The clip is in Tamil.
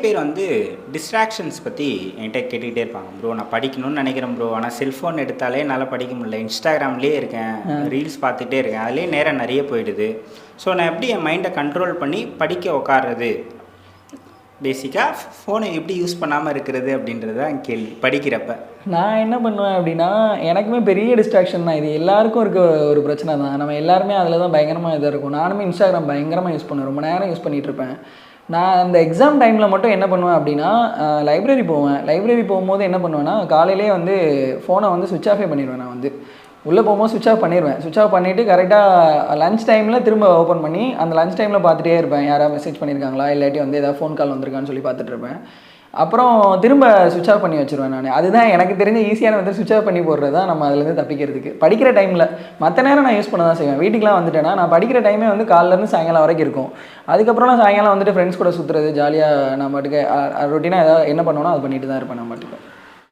பேர் வந்து டிஸ்ட்ராக்ஷன்ஸ் பற்றி என்கிட்ட கேட்டுக்கிட்டே இருப்பாங்க. ப்ரோ நான் படிக்கணும்னு நினைக்கிறேன் ப்ரோ, ஆனால் செல்ஃபோன் எடுத்தாலே என்னால் படிக்க முடியல. இன்ஸ்டாகிராம்லேயே இருக்கேன், ரீல்ஸ் பார்த்துட்டே இருக்கேன், அதுலேயே நேரம் நிறைய போயிடுது. ஸோ நான் எப்படி என் மைண்டை கண்ட்ரோல் பண்ணி படிக்க உட்கார்றது, பேசிக்காக ஃபோனை எப்படி யூஸ் பண்ணாமல் இருக்கிறது அப்படின்றது தான் கேள்வி படிக்கிறப்ப. நான் என்ன பண்ணுவேன் அப்படின்னா, எனக்குமே பெரிய டிஸ்ட்ராக்ஷன் தான் இது. எல்லாருக்கும் இருக்க ஒரு பிரச்சனை தான். நம்ம எல்லாருமே அதில் தான் பயங்கரமாக இதாக இருக்கும். நானுமே இன்ஸ்டாகிராம் பயங்கரமாக யூஸ் பண்ணுவேன், ரொம்ப நேரம் யூஸ் பண்ணிகிட்டு இருப்பேன். நான் அந்த எக்ஸாம் டைமில் மட்டும் என்ன பண்ணுவேன் அப்படின்னா, லைப்ரரி போவேன். லைப்ரரி போகும்போது என்ன பண்ணுவேன்னா, காலையிலே வந்து ஃபோனை வந்து சுவிட்ச் ஆஃபே பண்ணிடுவேன். நான் வந்து உள்ளே போகும்போது சுவிட்ச் ஆஃப் பண்ணிடுவேன். சுவிட்ச் ஆஃப் பண்ணிவிட்டு கரெக்டாக லஞ்ச் டைமில் திரும்ப ஓப்பன் பண்ணி அந்த லஞ்ச் டைமில் பார்த்துட்டே இருப்பேன். யாராவது மெசேஜ் பண்ணியிருக்காங்களா, இல்லாட்டி வந்து ஏதாவது ஃபோன் கால் வந்திருக்கான்னு சொல்லி பார்த்துட்டு இருப்பேன். அப்புறம் திரும்ப சுவிட்ச் ஆஃப் பண்ணி வச்சுருவேன் நான். அதுதான் எனக்கு தெரிஞ்ச ஈஸியான வந்து சுவிட்ச் ஆஃப் பண்ணி போடுறது தான் நம்ம அதுலேருந்து தப்பிக்கிறதுக்கு. படிக்கிற டைமில் மற்ற நேரம் நான் யூஸ் பண்ண தான் செய்வேன். வீட்டுக்குலாம் வந்துட்டேன்னா நான் படிக்கிற டைமே வந்து காலையிலேருந்து சாயங்காலம் வரைக்கும் இருக்கும். அதுக்கப்புறம் நான் சாயங்காலம் வந்துட்டு ஃப்ரெண்ட்ஸ் கூட சுற்றுறது, ஜாலியாக நான் பாட்டுக்கு ரொட்டீனாக ஏதாவது என்ன பண்ணுவேனோ அது பண்ணிட்டு தான் இருப்பேன் நான் பாட்டுக்கு.